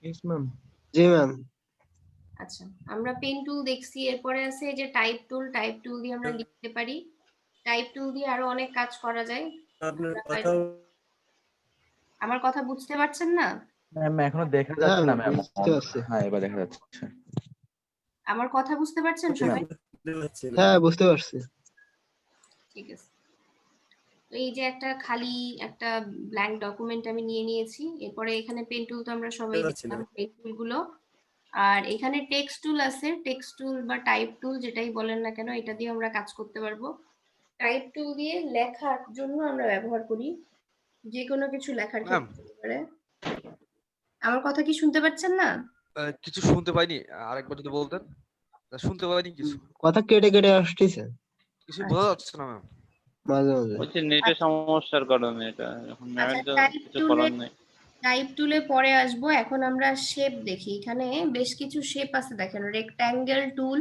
Yes ma'am. জি ma'am. আচ্ছা, আমরা pen tool দেখছি, এরপরে আছে যে টাইপ টুল। টাইপ টুল দিয়ে আমরা লিখতে পারি। টাইপ টুল দিয়ে আরো অনেক কাজ করা যায়। আমার কথা বুঝতে পারছেন না? ম্যাম এখনো দেখা হ্যাঁ যাচ্ছে না ম্যাম। বুঝতে পারছি। হ্যাঁ এবার দেখা যাচ্ছে। আমার কথা বুঝতে পারছেন সবাই? হ্যাঁ বুঝতে পারছি। ঠিক আছে। তো এই যে একটা খালি একটা ব্ল্যাঙ্ক ডকুমেন্ট আমি নিয়ে নিয়েছি। এরপরে এখানে পেন টুল তো আমরা সবাই দেখলাম, পেন টুল গুলো। আর এখানে টেক্সট টুল আছে, টেক্সট টুল বা টাইপ টুল যেটাই বলেন না কেন, এটা দিয়ে আমরা কাজ করতে পারবো। টাইপ টুল দিয়ে লেখার জন্য আমরা ব্যবহার করি, যে কোনো কিছু লেখার ক্ষেত্রে হতে পারে। আমার কথা কি শুনতে পাচ্ছেন না? কিছু শুনতে পাইনি, আরেকবার যদি বলতেন। শুনতে পাইনি কিছু, কথা কেটে কেটে আসতেছে কিছু বোঝা যাচ্ছে না ম্যাম। মাঝে মাঝে। হচ্ছে নেটের সমস্যার কারণে এটা, এখন ম্যামের তো টাইপ কিছু টুলে করার নেই। টাইপ টুলে পরে আসবো। এখন আমরা শেপ দেখি। এখানে বেশ কিছু শেপ আছে, দেখেন। Rectangle tool,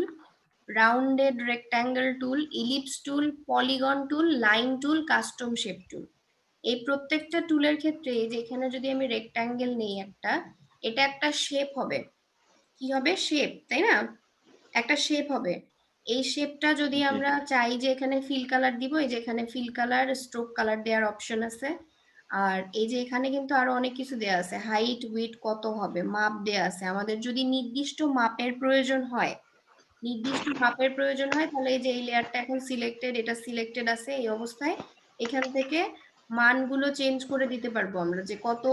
rounded rectangle tool, ellipse tool, polygon tool, line tool, custom shape tool. এই প্রত্যেকটা টুলের ক্ষেত্রে এই যে এখানে যদি আমি রেক্ট্যাঙ্গেল নেই একটা, এটা একটা শেপ হবে। কি হবে? শেপ, তাই না? একটা শেপ হবে। এই শেপটা যদি জি। আমরা চাই যে এখানে ফিল কালার দিব, এই যে এখানে ফিল কালার, স্ট্রোক কালার দেওয়ার অপশন আছে। আর এই যে এখানে কিন্তু আরো অনেক কিছু দেওয়া আছে, হাইট উইডথ কত হবে, মাপ দেওয়া আছে। আমাদের যদি নির্দিষ্ট মাপের প্রয়োজন হয়, তাহলে এই যে এই লেয়ারটা এখন সিলেক্টেড, এটা সিলেক্টেড আছে এই অবস্থায়, এখান থেকে মানগুলো চেঞ্জ করে দিতে পারবো আমরা, যে কত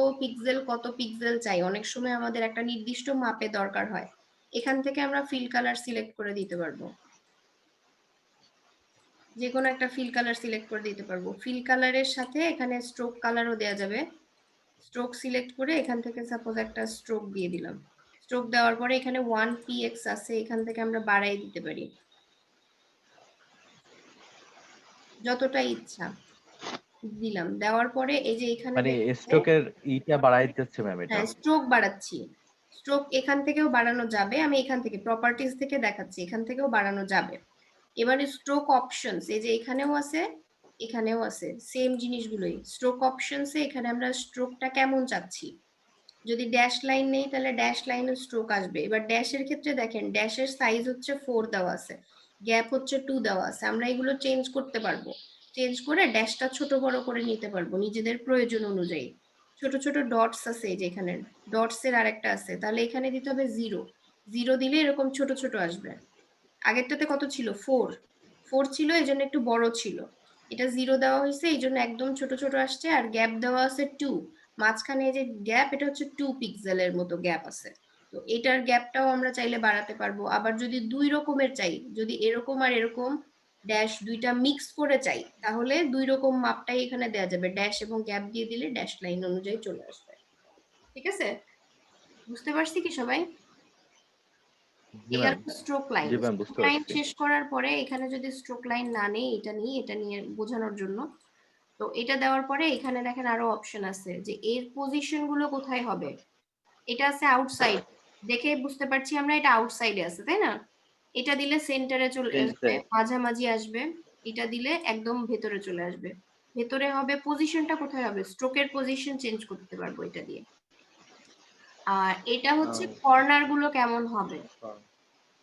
পিক্সেল চাই। অনেক সময় আমাদের একটা নির্দিষ্ট মাপে দরকার হয়, এখান থেকে আমরা ফিল কালার সিলেক্ট করে দিতে পারবো। যে কোনো একটা ফিল কালার সিলেক্ট করে দিতে পারবো। ফিল কালারের সাথে এখানে স্ট্রোক কালারও দেওয়া যাবে। স্ট্রোক সিলেক্ট করে এখান থেকে সাপোজ একটা স্ট্রোক দিয়ে দিলাম। স্ট্রোক দেওয়ার পরে এখানে 1px আছে, এখান থেকে আমরা বাড়াই দিতে পারি যতটা ইচ্ছা। দিলাম, দেওয়ার পরে এই যে এখানে মানে স্ট্রোকের ইটা বাড়াই দিচ্ছে ম্যাম এটা। হ্যাঁ, স্ট্রোক বাড়াচ্ছি। স্ট্রোক এখান থেকেও বাড়ানো যাবে, আমি এখান থেকে প্রপার্টিজ থেকে দেখাচ্ছি, এখান থেকেও বাড়ানো যাবে। এবারে স্ট্রোক অপশনস, এই যে এখানেও আছে, এখানেও আছে, সেম জিনিসগুলোই। স্ট্রোক অপশনসে এখানে আমরা স্ট্রোকটা কেমন চাচ্ছি। যদি ড্যাশ লাইন নেই তাহলে ড্যাশ লাইনে স্ট্রোক আসবে। এবার ড্যাশের ক্ষেত্রে দেখেন, ড্যাশের সাইজ হচ্ছে 4 দেওয়া আছে, গ্যাপ হচ্ছে 2 দেওয়া আছে। আমরা এগুলো চেঞ্জ করতে পারবো, চেঞ্জ করে ড্যাশটা ছোট বড় করে নিতে পারবো নিজেদের প্রয়োজন অনুযায়ী। ছোট ছোট ডটস আছে, এই যে এখানে ডটস এর আরেকটা আছে, তাহলে এখানে দিতে হবে 0। 0 দিলে এরকম ছোট ছোট আসবে। আগেরটাতে কত ছিল? 4 ছিল, এই জন্য একটু বড় ছিল। এটা 0 দেওয়া হয়েছে, এই জন্য একদম ছোট ছোট আসছে। আর গ্যাপ দেওয়া আছে 2, মাঝখানে যে গ্যাপ, এটা হচ্ছে 2 পিক্সেলের মতো গ্যাপ আছে। তো এটার গ্যাপটাও আমরা চাইলে বাড়াতে পারবো। আবার যদি 2 রকমের চাই, যদি এরকম আর এরকম ড্যাশ দুইটা মিক্স করে চাই, তাহলে 2 রকম মাপটাই এখানে দেওয়া যাবে। ড্যাশ এবং গ্যাপ দিয়ে দিলে ড্যাশ লাইন অনুযায়ী চলে আসবে। ঠিক আছে? বুঝতে পারছি কি সবাই? জি এই ম্যাম। Stroke line. জি ম্যাম স্ট্রোক বুঝতে লাইন পারছি। শেষ করার পরে এখানে যদি স্ট্রোক লাইন না নেই, এটা নিয়ে বোঝানোর জন্য। তো এটা দেওয়ার পরে এখানে দেখেন আরো অপশন আছে, যে এর পজিশন গুলো কোথায় হবে। এটা আছে আউটসাইড, দেখে বুঝতে পারছি আমরা এটা আউটসাইডে আছে, তাই না? এটা দিলে সেন্টারে চলে আসবে, মাঝামাঝি আসবে। এটা দিলে একদম ভেতরে চলে আসবে। ভেতরে হবে, পজিশনটা কোথায় হবে, স্ট্রোকের পজিশন চেঞ্জ করতে পারবো এটা দিয়ে। আর এটা হচ্ছে কর্নার গুলো কেমন হবে।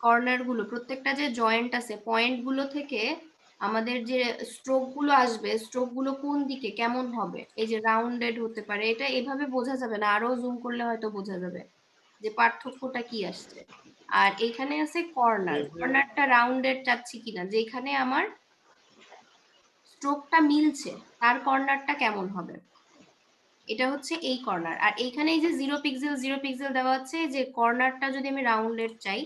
কর্নার গুলো, প্রত্যেকটা যে জয়েন্ট আছে, পয়েন্ট গুলো থেকে আমাদের যে স্ট্রোক গুলো আসবে, স্ট্রোক গুলো কোন দিকে কেমন হবে। এই যে রাউন্ডেড হতে পারে, এটা এভাবে বোঝা যাবে না, আরো জুম করলে হয়তো বোঝা যাবে যে পার্থক্যটা কি আসছে। আর এখানে আছে কর্নার, কর্নারটা রাউন্ডেড চাচ্ছি কিনা, যেখানে আমার স্ট্রোকটা মিলছে তার কর্নারটা কেমন হবে। এটা হচ্ছে এই কর্নার। আর এইখানে এই যে 0 পিক্সেল দেওয়া আছে, যে কর্নারটা যদি আমি রাউন্ডেড চাই,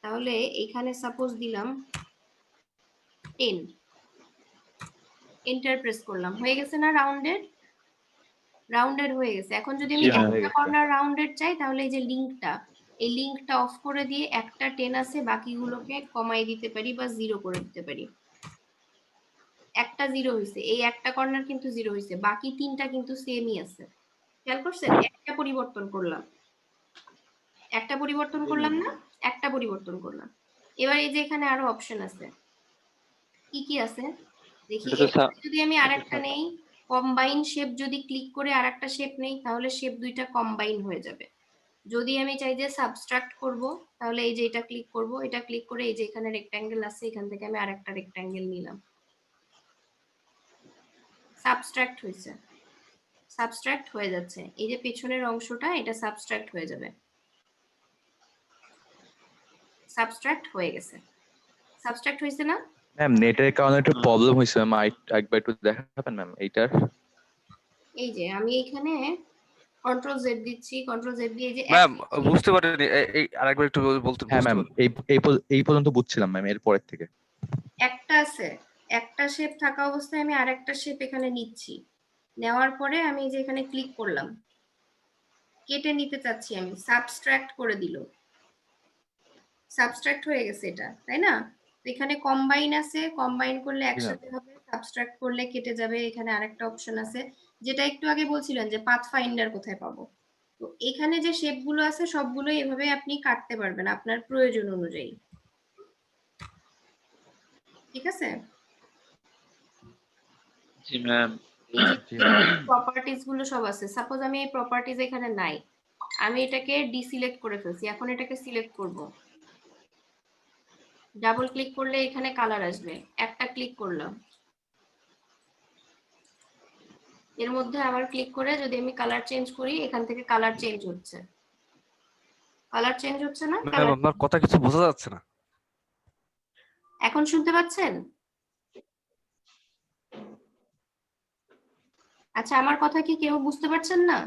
তাহলে এখানে সাপোজ দিলাম 10, এন্টার প্রেস করলাম, হয়ে গেছে না রাউন্ডেড হয়ে গেছে। এখন যদি আমি একটা কর্নার রাউন্ডেড চাই, তাহলে এই যে লিংকটা অফ করে দিয়ে একটা 10 আছে, বাকিগুলোকে কমাই দিতে পারি বা 0 করে দিতে পারি। একটা 0 হয়েছে, এই একটা কর্নার কিন্তু 0 হয়েছে, বাকি তিনটা কিন্তু সেমই আছে। খেয়াল করছেন? একটা পরিবর্তন করলাম না, একটা পরিবর্তন করলাম। এবার এই যে এখানে আরো অপশন আছে, কি কি আছে দেখি। যদি আমি আরেকটা নেই, কম্বাইন শেপ, যদি ক্লিক করে আরেকটা শেপ নেই, তাহলে শেপ দুইটা কম্বাইন হয়ে যাবে। যদি আমি চাই যে সাবট্রাক্ট করব, তাহলে এই যে এটা ক্লিক করব, এটা ক্লিক করে এই যে এখানে রেক্ট্যাঙ্গেল আছে, এখান থেকে আমি আরেকটা রেক্ট্যাঙ্গেল নিলাম, সাবট্রাক্ট হয়েছে, সাবট্রাক্ট হয়ে যাচ্ছে। এই যে পেছনের অংশটা এটা সাবট্রাক্ট হয়ে যাবে, সাবট্রাক্ট হয়ে গেছে, সাবট্রাক্ট হয়েছে না? ম্যাম নেটের কারণে একটু প্রবলেম হয়েছে ম্যাম, একবার একটু দেখাবেন ম্যাম এইটার। এই যে আমি এখানে কন্ট্রোল জেড দিচ্ছি, কন্ট্রোল জেড দিয়ে এই যে ম্যাম বুঝতে পারিনি, এই আরেকবার একটু বলতেন। হ্যাঁ বুঝতে ম্যাম, পারিনি। এই পর্যন্ত বুঝছিলাম ম্যাম, এর পরের থেকে একটা আছে, একটা শেপ থাকা অবস্থায় আমি আরেকটা শেপ এখানে নিচ্ছি, নেওয়ার পরে আমি যে এখানে ক্লিক করলাম, কেটে নিতে চাচ্ছি আমি, সাবট্রাক্ট করে দিল, সাবট্রাক্ট হয়ে গেছে এটা, তাই না? তো এখানে কম্বাইন আছে, কম্বাইন করলে একসাথে হবে, সাবট্রাক্ট করলে কেটে যাবে। এখানে আরেকটা অপশন আছে যেটা একটু আগে বলছিলেন যে পাথ ফাইন্ডার কোথায় পাবো। তো এখানে যে শেপগুলো আছে সবগুলো এভাবে আপনি কাটতে পারবেন আপনার প্রয়োজন অনুযায়ী, ঠিক আছে? জি ম্যাম। প্রপার্টিজ গুলো সব আছে। সাপোজ আমি এই প্রপার্টিজ এখানে নাই, আমি এটাকে ডিসিলেক্ট করে ফেলছি, এখন এটাকে সিলেক্ট করব, ডাবল ক্লিক করলে এখানে কালার আসবে, একটা ক্লিক করলাম, এর মধ্যে আবার ক্লিক করে যদি আমি কালার চেঞ্জ করি, এখান থেকে কালার চেঞ্জ হচ্ছে, কালার চেঞ্জ হচ্ছে না? ম্যাম কালার আপনার কথা কিছু বোঝা যাচ্ছে না। এখন শুনতে পাচ্ছেন? আচ্ছা, আমার কথা কি কেউ বুঝতে পারছেন না?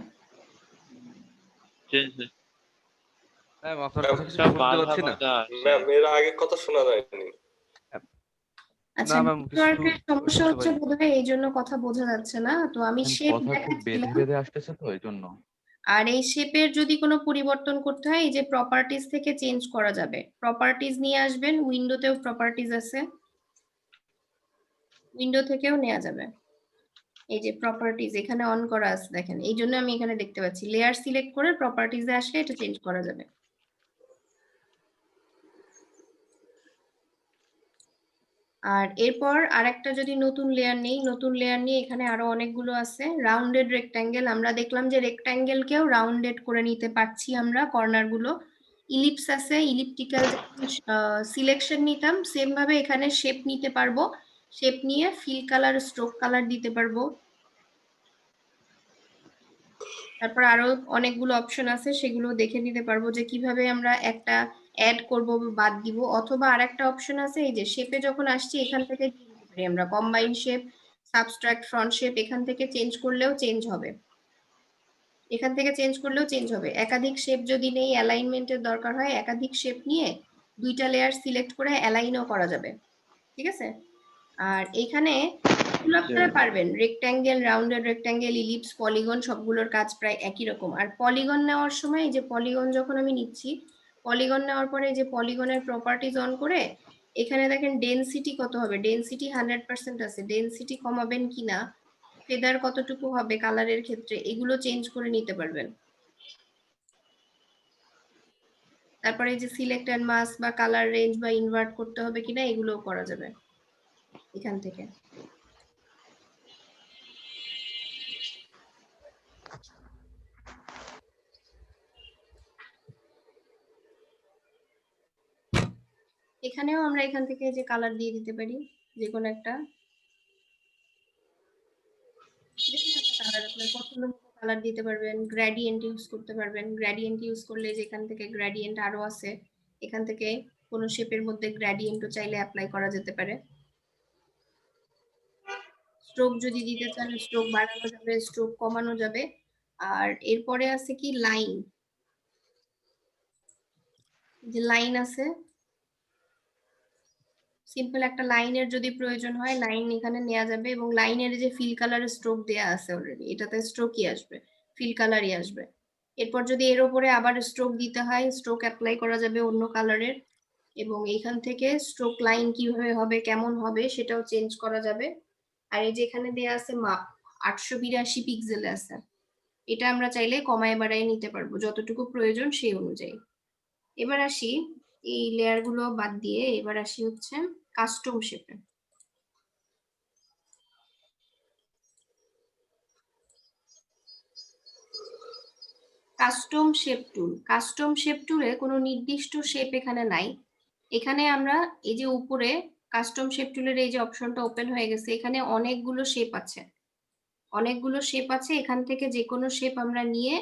জি জি। ম্যাম আপনার কথা কিছু সব শুনতে বাধা পাচ্ছি না। বাধা আসছে। ম্যাম এর আগে কথা শোনা যায়নি। আচ্ছা, না ম্যাম কিছু নেটওয়ার্কের সমস্যা শুনতে হচ্ছে পাইনি। বোধহয়, এই জন্য কথা বোঝা যাচ্ছে না। তো আমি ম্যাম শেপ কথা খুব বেঁধে দেখাচ্ছিলাম, বেঁধে আসতেছে তো এই জন্য। আর এই শেপের যদি কোনো পরিবর্তন করতে হয়, এই যে প্রপার্টিজ থেকে চেঞ্জ করা যাবে, প্রপার্টিজ নিয়ে আসবেন, উইন্ডোতেও প্রপার্টিজ আছে, উইন্ডো থেকেও নেওয়া যাবে। এই যে প্রপার্টিজ এখানে অন করা আছে দেখেন, এই জন্য আমি এখানে দেখতে পাচ্ছি, লেয়ার সিলেক্ট করে প্রপার্টিজে আসলে এটা চেঞ্জ করা যাবে। আর এরপর আরেকটা যদি নতুন লেয়ার নেই, নতুন লেয়ার নিয়ে এখানে আরো অনেকগুলো আছে, রাউন্ডেড রেক্ট্যাঙ্গেল, আমরা দেখলাম যে রেক্ট্যাঙ্গেলকেও রাউন্ডেড করে নিতে পারছি আমরা, কর্নার গুলো। ইলিপস আছে, ইলিপটিক্যাল সিলেকশন নিতাম, সেম ভাবে এখানে শেপ নিতে পারবো, শেপ নিয়ে ফিল কালার, স্ট্রোক কালার দিতে পারবো। তারপর আরো অনেকগুলো অপশন আছে, সেগুলো দেখে নিতে পারবো যে কিভাবে আমরা একটা অ্যাড করব বা বাদ দিব। অথবা আরেকটা অপশন আছে, এই যে শেপে যখন আসছি এখান থেকে দিয়ে দিতে পারি আমরা combine shape, subtract front shape, এখান থেকে চেঞ্জ করলেও চেঞ্জ হবে, এখান থেকে চেঞ্জ করলেও চেঞ্জ হবে। একাধিক শেপ যদি নেই, অ্যালাইনমেন্টের দরকার হয়, একাধিক শেপ নিয়ে দুইটা লেয়ার সিলেক্ট করে অ্যালাইনও করা যাবে, ঠিক আছে? আর এখানে এগুলো আপনারা পারবেন, rectangle, rounded rectangle, ellipse, polygon, সবগুলোর কাজ প্রায় একই রকম। আর পলিগন নেওয়ার সময়, এই যে পলিগন যখন আমি নিচ্ছি, পলিগন নেওয়ার পরে যে পলিগনের প্রপার্টিজ অন করে এখানে দেখেন ডেনসিটি কত হবে, ডেনসিটি 100% আছে, ডেনসিটি কমাবেন কিনা, ফেদার কতটুকু হবে কালারের ক্ষেত্রে, এগুলো চেঞ্জ করে নিতে পারবেন। তারপরে এই যে সিলেক্ট এন্ড মাস্ক বা কালার রেঞ্জ বা ইনভার্ট করতে হবে কিনা, এগুলোও করা যাবে এখান থেকে। এখানেও আমরা এখান থেকে যে কালার দিয়ে দিতে পারি, যে কোনো একটা কালার, আপনার পছন্দ মতো কালার দিতে পারবেন, গ্রেডিয়েন্ট ইউজ করতে পারবেন। গ্রেডিয়েন্ট ইউজ করলে যেখান থেকে গ্রেডিয়েন্ট আরো আছে, এখান থেকে কোনো শেপের মধ্যে গ্রেডিয়েন্টও চাইলে অ্যাপ্লাই করা যেতে পারে। স্ট্রোক যদি দিতে চান, স্ট্রোক বাড়ানো যাবে, স্ট্রোক কমানো যাবে। আর এরপরে আছে কি লাইন, যে লাইন আছে, সিম্পল একটা লাইনের যদি প্রয়োজন হয়, লাইন এখানে নেওয়া যাবে। এবং লাইনের যে ফিল কালারের স্ট্রোক দেয়া আছে অলরেডি, এটাতে স্ট্রোকই আসবে, ফিল কালারই আসবে। এরপর যদি এর উপরে আবার স্ট্রোক দিতে হয়, স্ট্রোক অ্যাপ্লাই করা যাবে অন্য কালারের। এবং এখান থেকে স্ট্রোক লাইন কিভাবে হবে, কেমন হবে, সেটাও চেঞ্জ করা যাবে। আর এই যে এখানে দেয়া আছে মাপ, 882 পিক্সেলে আছে, এটা আমরা চাইলে কমায় বাড়ায় নিতে পারবো যতটুকু প্রয়োজন সেই অনুযায়ী। এবার আসি এই লেয়ার গুলো বাদ দিয়ে, এবার আসি হচ্ছে কাস্টম শেপে। কাস্টম শেপ টুল। কাস্টম শেপ টুলে কোনো নির্দিষ্ট শেপ এখানে নাই। এখানে আমরা এই যে উপরে কাস্টম শেপ টুলের এই যে অপশনটা ওপেন হয়ে গেছে, এখানে অনেকগুলো শেপ আছে। অনেকগুলো শেপ আছে, এখান থেকে যে কোনো শেপ আমরা নিয়ে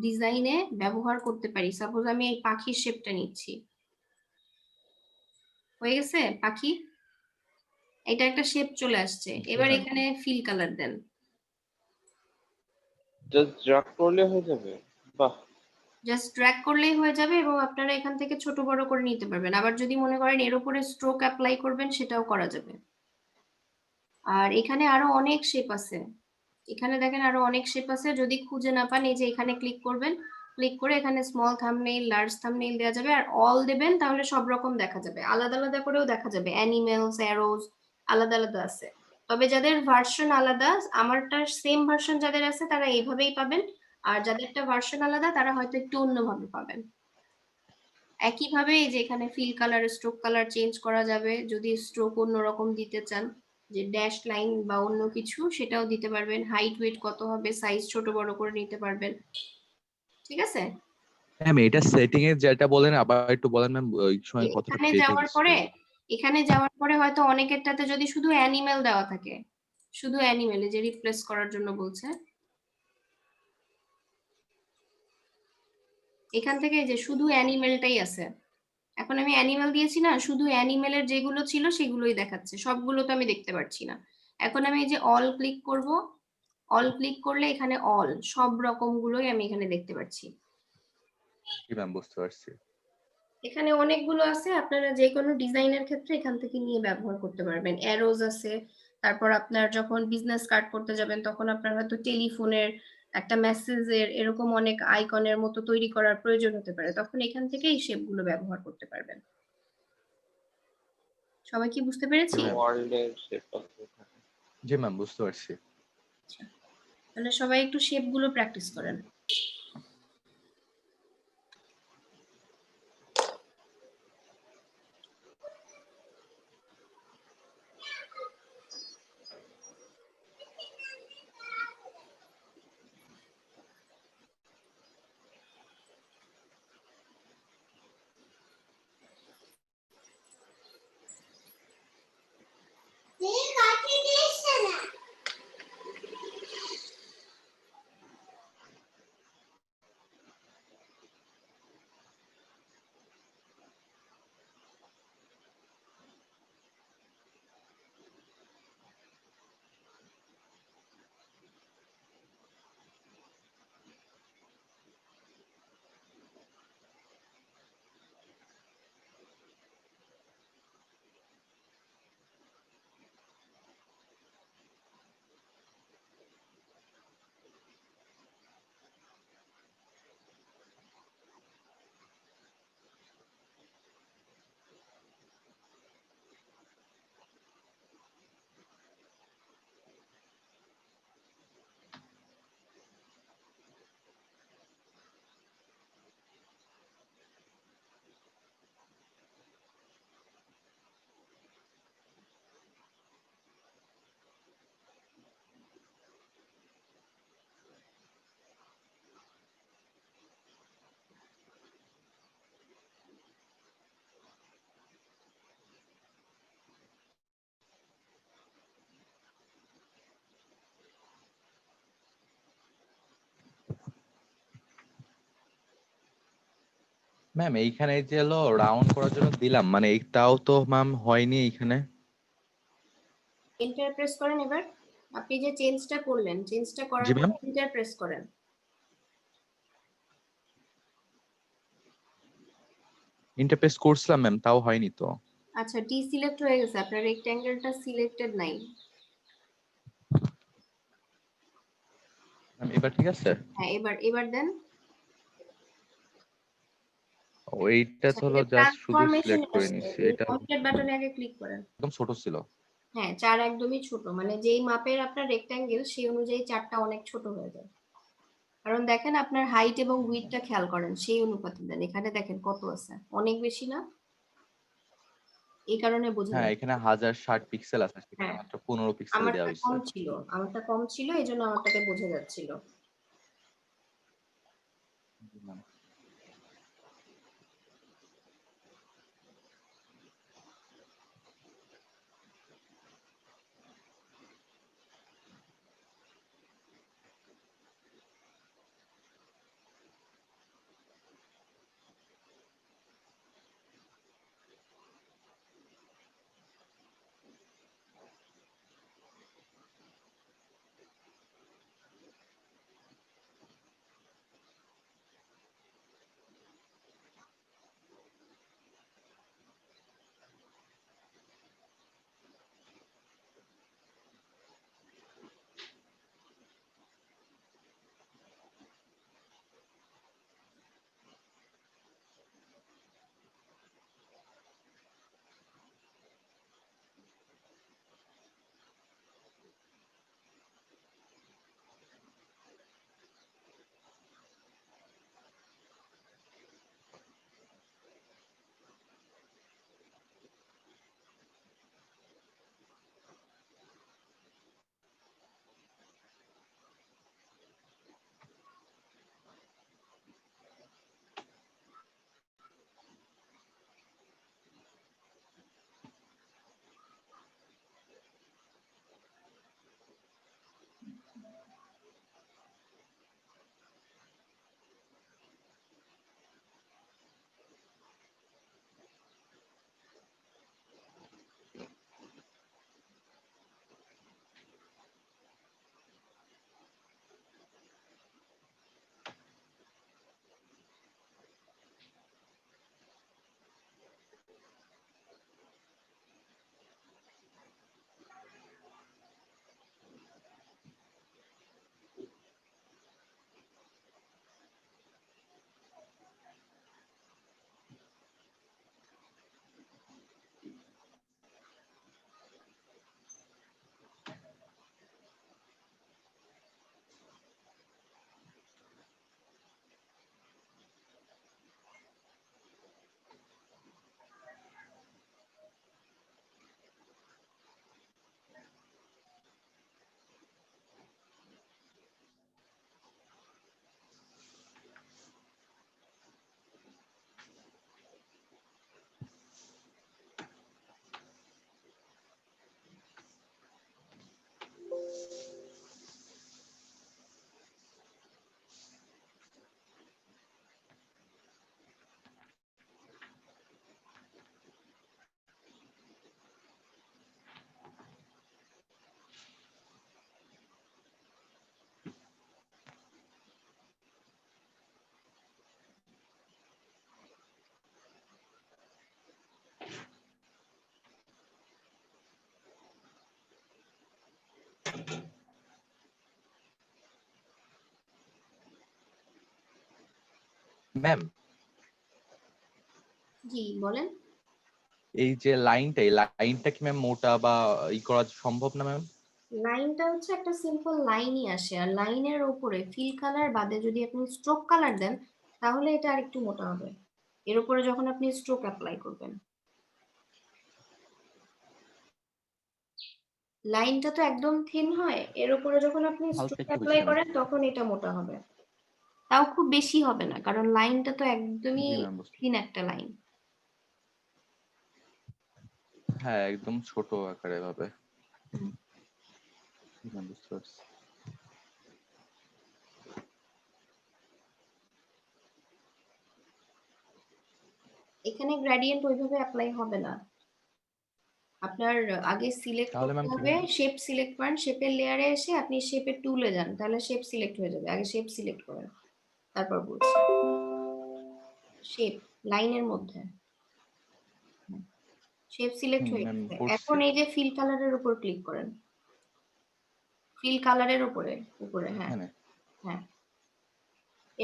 ডিজাইনে ব্যবহার করতে পারি। সাপোজ আমি এই পাখির শেপটা নিচ্ছি, হয়ে গেছে পাখি, এটা একটা শেপ চলে আসছে। এবার এখানে ফিল কালার দেন। জাস্ট ড্রাগ করলে হয়ে যাবে? বাহ, জাস্ট ড্র্যাগ করলেই হয়ে যাবে এবং আপনারা এখান থেকে ছোট বড় করে নিতে পারবেন। আবার যদি মনে করেন এর উপরে স্ট্রোক অ্যাপ্লাই করবেন, সেটাও করা যাবে। আর এখানে আরো অনেক শেপ আছে, এখানে দেখেন আরো অনেক শেপ আছে। যদি খুঁজে না পান, এই যে এখানে ক্লিক করবেন, ক্লিক করে এখানে স্মল থাম্বনেইল, লার্জ থাম্বনেইল দেওয়া যাবে, আর অল দেবেন, তাহলে সব রকম দেখা যাবে। আলাদা আলাদা করেও দেখা যাবে, অ্যানিমেলস, অ্যারোজ আলাদা আলাদা আছে। তবে যাদের ভার্সন আলাদা, আমারটা সেম ভার্সন যাদের আছে তারা এইভাবেই পাবেন, আর যাদেরটা ভার্সন আলাদা তারা হয়তো একটু অন্যভাবে পাবেন। একইভাবে এই যে এখানে fill colour, stroke colour change করা যাবে। যদি স্ট্রোক অন্যরকম দিতে চান, যে ড্যাশ লাইন বা অন্য কিছু, সেটাও দিতে পারবেন। হাইট ওয়েট কত হবে, সাইজ ছোট বড় করে নিতে পারবেন। ঠিক আছে, ম্যাম এটা সেটিং এ যেটা বলেন আবার একটু বলেন ম্যাম, ওই সময় কতটা এখানে পেতে যাওয়ার গেছিল। পরে, এখানে যাওয়ার পরে হয়তো অনেকেরটাতে যদি শুধু অ্যানিমেল দেওয়া থাকে, শুধু অ্যানিমেলে যে রিপ্লেস করার জন্য বলছে, এখান থেকে যে শুধু অ্যানিমেলটাই আছে। এখন আমি অ্যানিমেল দিয়েছি না, শুধু অ্যানিমেলের যেগুলো ছিল সেগুলোই দেখাচ্ছে, সবগুলো তো আমি দেখতে পাচ্ছি না। এখন আমি এই যে অল ক্লিক করব, অল ক্লিক করলে এখানে অল সব রকম গুলোই আমি এখানে দেখতে পাচ্ছি। কি ম্যাম, বুঝতে পারছি। এখানে অনেকগুলো আছে, আপনারা যে কোনো ডিজাইনের ক্ষেত্রে এখান থেকে নিয়ে ব্যবহার করতে পারবেন। অ্যারোজ আছে, তারপর আপনার যখন বিজনেস কার্ড করতে যাবেন তখন আপনার হয়তো টেলিফোনের একটা মেসেজের এরকম অনেক আইকনের মতো তৈরি করার প্রয়োজন হতে পারে, তখন এখান থেকে এই শেপগুলো ব্যবহার করতে পারবেন। সবাই কি বুঝতে পেরেছি? ওয়ার্ল্ডের শেপ আছে। জি ম্যাম, বুঝতে পারছি। তাহলে সবাই একটু শেপগুলো প্র্যাকটিস করেন। ম্যাম এইখানে যে হলো রাউন্ড করার জন্য দিলাম, মানে এইটাও তো ম্যাম হয়নি এইখানে। এন্টার প্রেস করেন। এবার আপনি যে চেঞ্জটা করলেন, চেঞ্জটা করার জি পর ম্যাম, এন্টার প্রেস করেন। ইন্টারপ্রেস করছিলাম ম্যাম, তাও হয়নি তো। আচ্ছা, ডি সিলেক্ট হয়ে গেছে, আপনার রেক্ট্যাঙ্গেলটা সিলেক্টেড নাই। ম্যাম এবার ঠিক আছে? হ্যাঁ, এবার এবার দেন। ওইটা তো হলো জাস্ট শুধু ট্রান্সফরমেশন সিলেক্ট করে আসছে, নিছি, এই এটা কমপ্লিট বাটনে আগে ক্লিক করেন। একদম ছোট ছিল। হ্যাঁ, 4 একদমই ছোট, মানে যেই মাপের আপনার রেক্ট্যাঙ্গেল সেই অনুযায়ী 4টা অনেক ছোট হয়ে যায়। কারণ দেখেন আপনার হাইট এবং উইডথটা খেয়াল করেন, সেই অনুপাতে দেন। এখানে দেখেন কত আছে, অনেক বেশি না? এই কারণে বোঝা হ্যাঁ, যায়। এখানে 1060 পিক্সেল আছে, সেখানে হ্যাঁ, মাত্র 15 পিক্সেল দেওয়া আমারটা হয়েছে। কম ছিল, আমারটা কম ছিল, এই জন্য আমারটাতে বোঝা যাচ্ছিল। ম্যাম জি বলেন। এই যে লাইনটা কি ম্যাম মোটা বা করা সম্ভব না ম্যাম? লাইনটা হচ্ছে একটা সিম্পল লাইনই আসে, আর লাইনের উপরে ফিল কালার বাদে যদি আপনি স্ট্রোক কালার দেন তাহলে এটা আরেকটু মোটা হবে এর উপরে যখন আপনি স্ট্রোক অ্যাপ্লাই করবেন। লাইনটা তো একদম থিন হয়, এর উপরে যখন আপনি হালকা স্ট্রোক একটু অ্যাপ্লাই বেশি হবে। করেন তখন এটা মোটা হবে, তাও খুব বেশি হবে না কারণ লাইনটা তো একদমই জি ম্যাম বুঝতে থিন একটা লাইন। হ্যাঁ একদম ছোট আকারে ভাবে। জি ম্যাম বুঝতে পারছি। এখানে গ্রেডিয়েন্ট ওইভাবে অ্যাপ্লাই হবে না, আপনার আগে সিলেক্ট তাহলে করতে ম্যাম হবে, শেপ সিলেক্ট করেন, শেপের লেয়ারে এসে আপনি শেপের টুলে যান, তাহলে শেপ সিলেক্ট হয়ে যাবে। আগে শেপ সিলেক্ট করেন, তারপর বলছি শেপ লাইনের মধ্যে শেপ সিলেক্ট হয়ে ম্যাম গেছে। করছি। এখন এই যে ফিল কালারের উপর ক্লিক করেন, ফিল কালারের উপরে উপরে হ্যাঁ এখানে হ্যাঁ,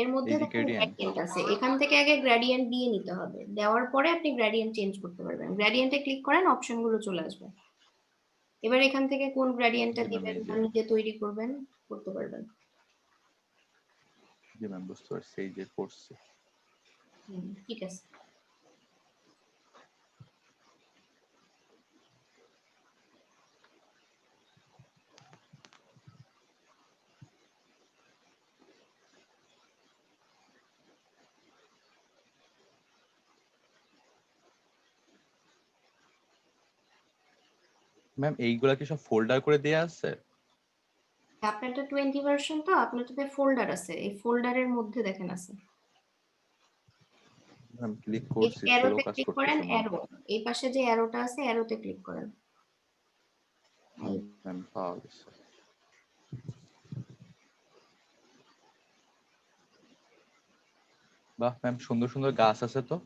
এর মধ্যে এই যে দেখেন গ্রেডিয়েন্ট। গ্রেডিয়েন্ট আছে, এখান থেকে আগে গ্রেডিয়েন্ট দিয়ে নিতে হবে, দেওয়ার পরে আপনি গ্রেডিয়েন্ট চেঞ্জ করতে পারবেন। গ্রেডিয়েন্টে ক্লিক করেন, অপশনগুলো চলে আসবে। এবার এখান থেকে কোন গ্রেডিয়েন্টটা জি ম্যাম দিবেন এই বা যে নিজে তৈরি করবেন করতে পারবেন। জি ম্যাম বুঝতে পারছি এই যে করছি। ঠিক আছে। ম্যাম এইগুলা কি সব ফোল্ডার করে দেয়া আছে? আপনারটা 20 ভার্সন, তো আপনারটাতে ফোল্ডার আছে, এই ফোল্ডারের মধ্যে দেখেন আছে। ম্যাম ক্লিক এই করছি, স্লো অ্যারোতে কাজ ক্লিক করেন, করতেছে মনে অ্যারো হয়। এই পাশে যে অ্যারোটা আছে অ্যারোতে ক্লিক করেন। ম্যাম পাওয়া গেছে। বাহ ম্যাম সুন্দর সুন্দর গাছ আছে তো।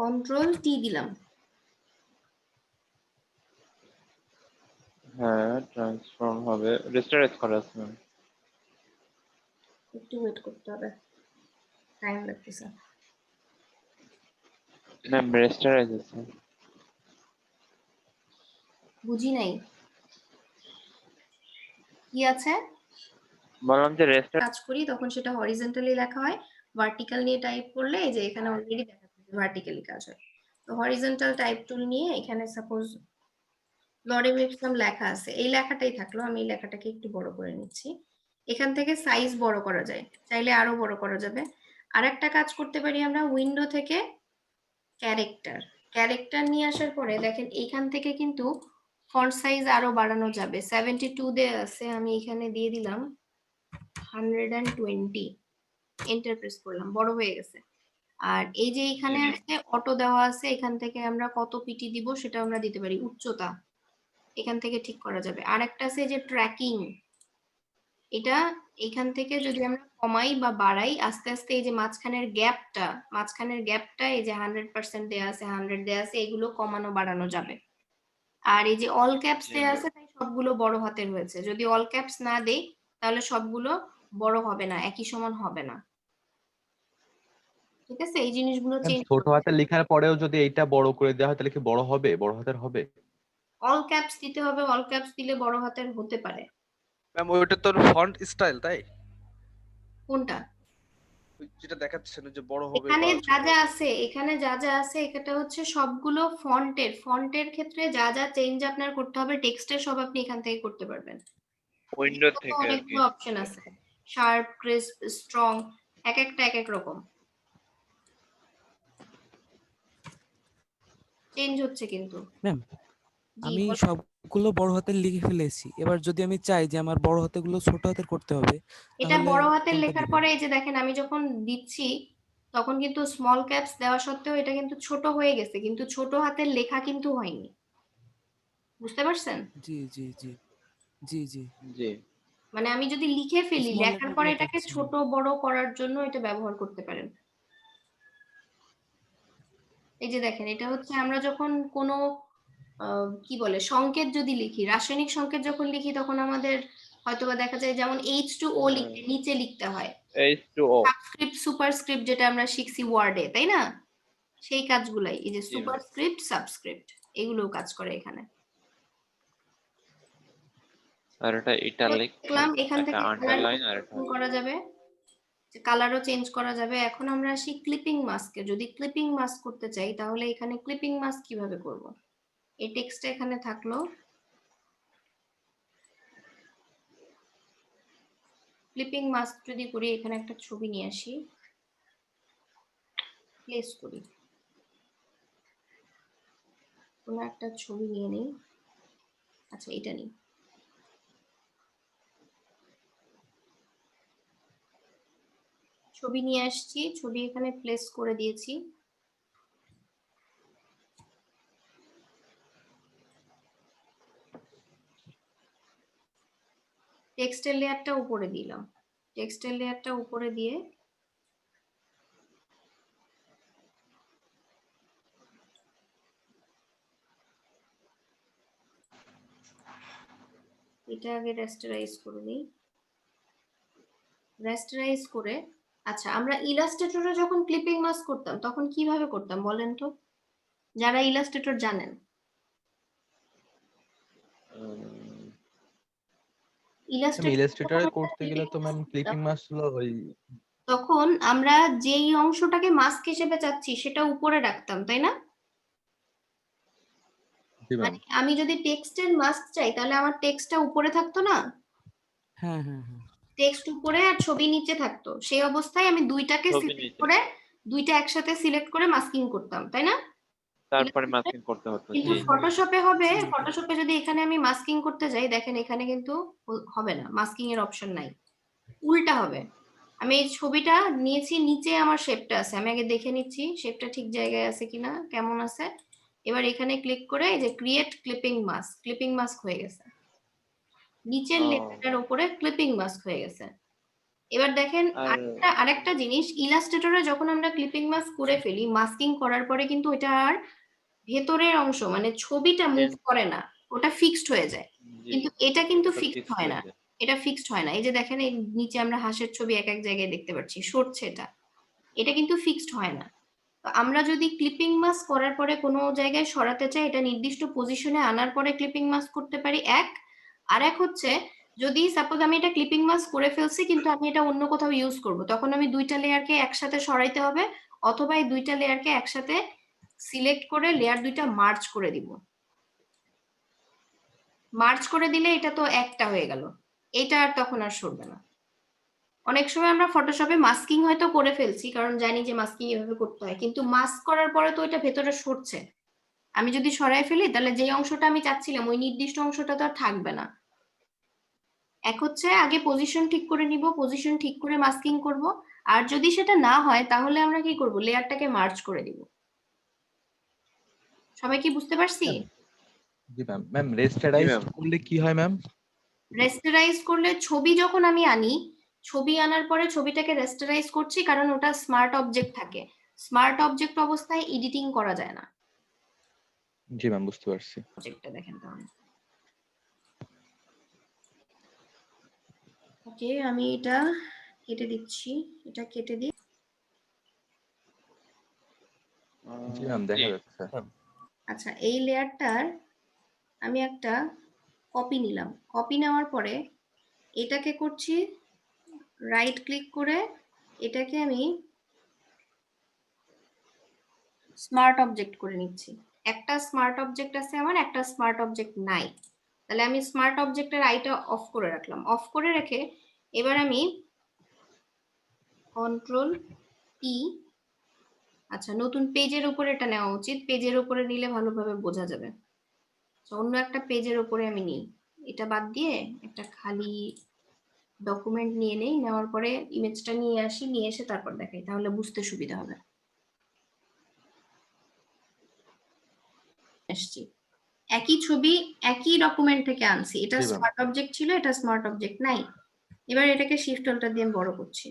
কন্ট্রোল টি দিলাম। হ্যাঁ ট্রান্সফর্ম হবে, রেস্টোরেট করা আছে ম্যাম। একটু ওয়েট করতে হবে, টাইম লাগতেছে। ম্যাম রেস্টোরেট আছে। বুঝি নাই কি আছে। বললাম যে রেস্টোরেট। কাজ করি তখন সেটা হরিজন্টালি লেখা হয়, ভার্টিক্যাল নিয়ে টাইপ করলে এই যে এখানে অলরেডি দেখা যাচ্ছে ভার্টিক্যালি কাজ হয়। তো হরিজন্টাল টাইপ টুল নিয়ে এখানে সাপোজ লরেম ইপসাম লেখা আছে, এই লেখাটাই থাকলো, আমি এই লেখাটাকে একটু বড় করে নিচ্ছি। এখান থেকে সাইজ বড় করা যায়, চাইলে আরো বড় করা যাবে। আর একটা কাজ করতে পারি আমরা, উইন্ডো থেকে ক্যারেক্টার ক্যারেক্টার নিয়ে আসার পরে দেখেন এইখান থেকে কিন্তু ফন্ট সাইজ আরো বাড়ানো যাবে। 72 দেয়া আছে, আমি এখানে দিয়ে দিলাম 120, এন্টার প্রেস করলাম, বড় হয়ে গেছে। আর এই যে এখানে আছে অটো দেওয়া আছে, এখান থেকে আমরা কত পিটি দিব সেটা আমরা দিতে পারি, উচ্চতা এখান থেকে ঠিক করা যাবে। আর একটা আছে যে ট্র্যাকিং, এটা এখান থেকে যদি আমরা কমাই বা বাড়াই আস্তে আস্তে এই যে মাঝখানের গ্যাপটা এই যে 100% দেয়া আছে 100 দেয়া আছে এগুলো কমানো বাড়ানো যাবে। আর এই যে অল ক্যাপস জি দেয়া ম্যাম। আছে তাই সবগুলো বড় হাতের হয়েছে। যদি অল ক্যাপস না দেই তাহলে সবগুলো বড় হবে না, একই সমান হবে না। ঠিক আছে, এই জিনিসগুলো ম্যাম চেঞ্জ ছোট হাতের লেখার পরেও যদি এইটা বড় করে দেওয়া হয় তাহলে কি বড় হবে, বড় হাতের হবে? অল ক্যাপস দিতে হবে, অল ক্যাপস দিলে বড় হাতের হতে পারে। ম্যাম ওইটা তো ফন্ট স্টাইল, তাই? কোনটা? ওই যেটা দেখাচ্ছেন ওই যে বড় হবে এখানে বা যা ছোট যা হবে। আছে এটা হচ্ছে সবগুলো ফন্টের ক্ষেত্রে যা যা চেঞ্জ আপনার করতে হবে টেক্সটের সব আপনি এখান থেকে করতে পারবেন। উইন্ডো এখানে তো থেকে আর কি। অনেকগুলো অপশন আছে, শার্প, ক্রিসপ, স্ট্রং, এক একটা এক এক রকম চেঞ্জ হচ্ছে কিন্তু। ম্যাম জি আমি বলো। সবগুলো বড় হাতের লিখে ফেলেছি, এবার যদি আমি চাই যে আমার বড় হাতেগুলো ছোট হাতের করতে হবে এটা তাহলে বড় হাতের কোনটা লেখার দিব? পরে এই যে দেখেন আমি যখন দিচ্ছি তখন কিন্তু স্মল ক্যাপস দেওয়া সত্ত্বেও এটা কিন্তু ছোট হয়ে গেছে, কিন্তু ছোট হাতের লেখা কিন্তু হয়নি। বুঝতে পারছেন? জি জি জি জি জি জি মানে আমি যদি লিখে ফেলি স্মল লেখার লেটার পরে গুলো এটাকে পাচ্ছি না। ছোট বড় করার জন্য এটা ব্যবহার করতে পারেন। এই যে দেখেন এটা হচ্ছে আমরা যখন কোনো কি বলে সংকেত যদি লিখি, রাসায়নিক সংকেত যখন লিখি তখন আমাদের হয়তোবা দেখা যায় যেমন H2O লিখতে নিচে লিখতে হয়, H2O। সাবস্ক্রিপ্ট সুপারস্ক্রিপ্ট যেটা আমরা শিখছি ওয়ার্ডে, তাই না? সেই কাজগুলাই এই যে জি ম্যাম। সুপারস্ক্রিপ্ট সাবস্ক্রিপ্ট এগুলোও কাজ করে এখানে। আর এটা ইটালিক, দেখলাম এখান একটা থেকে আন্ডারলাইন আর এটা করা যাবে, কালারও চেঞ্জ করা যাবে। এখন আমরা আসি ক্লিপিং মাস্কে। যদি ক্লিপিং মাস্ক করতে চাই তাহলে এখানে ক্লিপিং মাস্ক কিভাবে করব? এই টেক্সটটা এখানে থাকলো, ক্লিপিং মাস্ক যদি করি এখানে একটা ছবি নিয়ে আসি, প্লেস করি, কোনো একটা ছবি নিয়ে নিই। আচ্ছা এটা নিই, ছবি নিয়ে আসছি, ছবি এখানে প্লেস করে দিয়েছি। টেক্সটের লেয়ারটা উপরে দিলাম, টেক্সটের লেয়ারটা উপরে দিয়ে এটা আগে রেস্টারাইজ করে নিই, রেস্টারাইজ করে। আচ্ছা আমরা ইলাস্ট্রেটরে যখন ক্লিপিং মাস্ক করতাম তখন কিভাবে করতাম বলেন তো, যারা ইলাস্ট্রেটর জানেন? আমি ইলাস্ট্রেটরে করতে গেলে তো ম্যাম ইলাস্ট্রেটর ক্লিপিং মাস্ক হলো ওই। তখন আমরা যেই অংশটাকে মাস্ক হিসেবে চাচ্ছি সেটা উপরে রাখতাম, তাই না? জি ম্যাম। মানে আমি যদি টেক্সটের মাস্ক চাই তাহলে আমার টেক্সটটা উপরে থাকতো না, হ্যাঁ হ্যাঁ হ্যাঁ টেক্সট উপরে আর ছবি নিচে থাকতো। সেই অবস্থায় আমি দুইটাকে ছবি সিলেক্ট নিচে, করে দুইটা একসাথে সিলেক্ট করে মাস্কিং করতাম, তাই না? তারপরে মাস্কিং করতে হতো। কিন্তু জি ফটোশপে হবে, জি ফটোশপে যদি এখানে আমি মাস্কিং করতে যাই দেখেন এখানে কিন্তু হবে না, মাস্কিং এর অপশন নাই, উল্টা হবে। আমি এই ছবিটা নিয়েছি, নিচে আমার শেপটা আছে, আমি আগে দেখে নিচ্ছি শেপটা ঠিক জায়গায় আছে কিনা, কেমন আছে। এবার এখানে ক্লিক করে এই যে ক্রিয়েট ক্লিপিং মাস্ক হয়ে গেছে, নিচের ও। লেয়ারটার উপরে ক্লিপিং মাস্ক হয়ে গেছে। এবার দেখেন আর আরেকটা জিনিস, ইলাস্ট্রেটরে যখন আমরা ক্লিপিং মাস্ক করে ফেলি মাস্কিং করার পরে কিন্তু এটা আর ভেতরের অংশ মানে ছবিটা মুভ করে না, ওটা ফিক্সড হয়ে যায়। জি কিন্তু এটা কিন্তু ওটা ফিক্সড ফিক্স হয় হয়ে না, যায়। এটা ফিক্সড হয় না। এই যে দেখেন এই নিচে আমরা হাঁসের ছবি এক এক জায়গায় দেখতে পাচ্ছি, সরছে এটা, এটা কিন্তু ফিক্সড হয় না। তো আমরা যদি ক্লিপিং মাস্ক করার পরে কোনো জায়গায় সরাতে চাই এটা নির্দিষ্ট পজিশনে আনার পরে ক্লিপিং মাস্ক করতে পারি এক। আর এক হচ্ছে যদি সাপোজ আমি এটা ক্লিপিং মাস্ক করে ফেলছি কিন্তু আমি এটা অন্য কোথাও ইউজ করব, তখন আমি দুইটা লেয়ারকে একসাথে সরাইতে হবে, অথবা এই দুইটা লেয়ারকে একসাথে সিলেক্ট করে লেয়ার দুইটা মার্জ করে দিব। মার্জ করে দিলে এটা তো একটা হয়ে গেল, এটা আর তখন আর সরবে না। অনেক সময় আমরা ফটোশপে মাস্কিং হয়তো করে ফেলছি কারণ জানি যে মাস্কিং এভাবে করতে হয়, কিন্তু মাস্ক করার পরে তো এটা ভেতরে সরছে। আমি যদি সরাই ফেলি তাহলে যে অংশটা আমি চাচ্ছিলাম ওই নির্দিষ্ট অংশটা তো আর থাকবে না। এক হচ্ছে আগে পজিশন ঠিক করে নিব, পজিশন ঠিক করে মাস্কিং করব। আর যদি সেটা না হয় তাহলে আমরা কি করব, লেয়ারটাকে মার্জ করে দিব। সবাই কি বুঝতে পারছি? জি ম্যাম। ম্যাম জি রেস্টারাইজ ম্যাম। করলে কি হয় ম্যাম? রেস্টারাইজ করলে ছবি যখন আমি আনি, ছবি আনার পরে ছবিটাকে রেস্টারাইজ করছি কারণ ওটা স্মার্ট অবজেক্ট থাকে। স্মার্ট অবজেক্ট অবস্থায় এডিটিং করা যায় না। জি ম্যাম, বুঝতে পারছি। অবজেক্টটা দেখেন তাহলে। ওকে, আমি এটা কেটে দিচ্ছি, এটা কেটে দিই। জি ম্যাম, দেখা যাচ্ছে। আচ্ছা, এই লেয়ারটার আমি একটা কপি নিলাম। কপি নেওয়ার পরে এটাকে করছি রাইট ক্লিক করে, এটাকে আমি স্মার্ট অবজেক্ট করে নিচ্ছি। একটা স্মার্ট অবজেক্ট আছে আমার, একটা স্মার্ট অবজেক্ট নাই। তাহলে আমি স্মার্ট অবজেক্টের আইটা অফ করে রাখলাম। অফ করে রেখে এবার আমি কন্ট্রোল ই, আচ্ছা নতুন পেজের উপরে এটা নেওয়া উচিত, পেজের উপরে নিলে ভালোভাবে বোঝা যাবে। অন্য একটা পেজের উপরে আমি নিই, এটা বাদ দিয়ে একটা খালি ডকুমেন্ট নিয়ে নেই, নেওয়ার পরে ইমেজটা নিয়ে আসি, নিয়ে এসে তারপর দেখাই, তাহলে বুঝতে সুবিধা হবে। আসছি, একই ছবি একই ডকুমেন্ট থেকে আনছি, এটা জি ম্যাম। স্মার্ট অবজেক্ট ছিল, এটা স্মার্ট অবজেক্ট নাই। এবার এটাকে শিফট অল্টার দিয়ে আমি বড় করছি,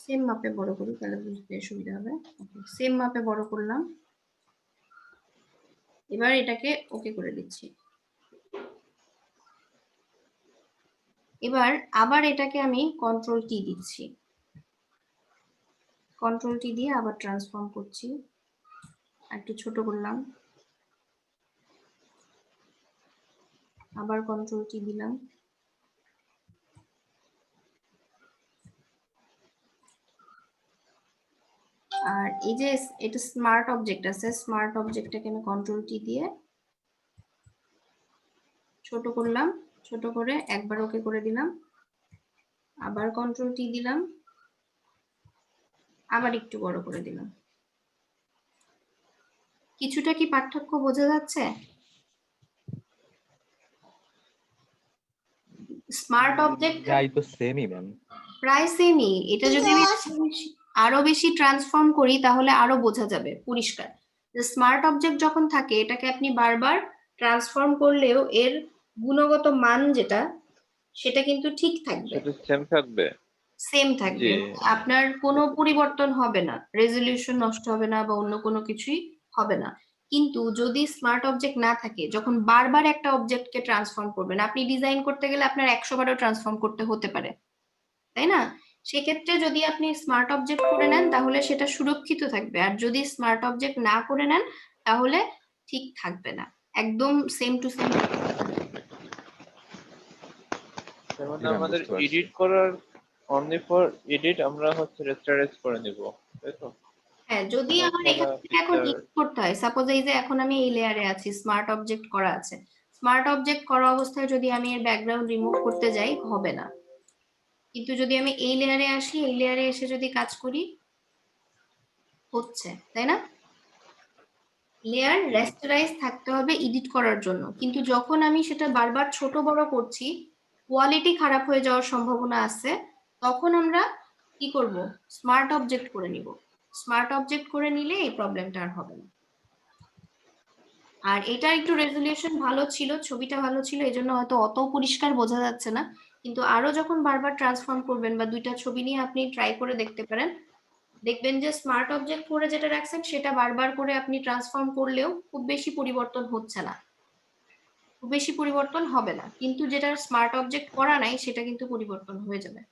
সেম মাপে বড় করি তাহলে বুঝতে সুবিধা হবে। সেম মাপে বড় করলাম, এবার এটাকে ওকে করে দিচ্ছি। এবার আবার এটাকে আমি কন্ট্রোল টি দিচ্ছি, কন্ট্রোল টি দিয়ে আবার ট্রান্সফর্ম করছি, একটু ছোট করলাম, আবার কন্ট্রোল টি দিলাম। আর এই যে এটা স্মার্ট অবজেক্ট আছে, স্মার্ট অবজেক্টটাকে আমি কন্ট্রোল টি দিয়ে ছোট করলাম, ছোট করে একবার ওকে করে দিলাম, আবার কন্ট্রোল টি দিলাম, আবার একটু বড় করে দিলাম। কিছুটা কি পার্থক্য বোঝা যাচ্ছে? স্মার্ট অবজেক্ট প্রায় তো সেমই ম্যাম। প্রায় সেমই। এটা যদি আমি আরো বেশি ট্রান্সফর্ম করি তাহলে আরো বোঝা যাবে পরিষ্কার। স্মার্ট অবজেক্ট যখন থাকে এটাকে আপনি বারবার ট্রান্সফর্ম করলেও এর গুণগত মান যেটা সেটা কিন্তু ঠিক থাকবে, সেটা সেম থাকবে। সেম থাকবে, জি। আপনার কোনো পরিবর্তন হবে না, রেজলিউশন নষ্ট হবে না বা অন্য কোনো কিছুই হবে না। কিন্তু যদি স্মার্ট অবজেক্ট না থাকে, যখন বারবার একটা অবজেক্টকে ট্রান্সফর্ম করবেন, আপনি ডিজাইন করতে গেলে আপনার 100 বারও ট্রান্সফর্ম করতে হতে পারে, তাই না? সেক্ষেত্রে যদি আপনি স্মার্ট অবজেক্ট করে নেন তাহলে সেটা সুরক্ষিত থাকবে, আর যদি স্মার্ট অবজেক্ট না করে নেন তাহলে ঠিক থাকবে না, একদম সেম টু সেম। যেমন জি ম্যাম, আমাদের বুঝতে পারছি। এডিট করার অনলি ফর এডিট আমরা হচ্ছে রেস্টারাইজ করে নিব, তাই তো? হ্যাঁ, যদি আমার এখান থেকে এখন এডিট করতে হয়, সাপোজ এই যে এখন আমি এই লেয়ারে আছি, স্মার্ট অবজেক্ট করা আছে, স্মার্ট অবজেক্ট করা অবস্থায় যদি আমি এর ব্যাকগ্রাউন্ড রিমুভ করতে যাই হবে না। কিন্তু যদি আমি এই লেয়ারে আসি, এই লেয়ারে এসে যদি কাজ করি হচ্ছে, তাই না? লেয়ার রেস্টারাইজ থাকতে হবে এডিট করার জন্য, কিন্তু যখন আমি সেটা বারবার ছোট বড় করছি কোয়ালিটি খারাপ হয়ে যাওয়ার সম্ভাবনা আছে, তখন আমরা কি করব? স্মার্ট অবজেক্ট করে নিব। স্মার্ট অবজেক্ট করে নিলে এই প্রবলেমটা আর হবে না। আর এটা একটু রেজলিউশন ভালো ছিল, ছবিটা ভালো ছিল, এজন্য হয়তো অত পরিষ্কার বোঝা যাচ্ছে না, কিন্তু আরো যখন বারবার ট্রান্সফর্ম করবেন বা দুইটা ছবি নিয়ে আপনি ট্রাই করে দেখতে পারেন, দেখবেন যে স্মার্ট অবজেক্ট করে যেটা রাখছেন সেটা বারবার করে আপনি ট্রান্সফর্ম করলেও খুব বেশি পরিবর্তন হচ্ছে না, খুব বেশি পরিবর্তন হবে না, কিন্তু যেটা স্মার্ট অবজেক্ট করা নাই সেটা কিন্তু পরিবর্তন হয়ে যাবে।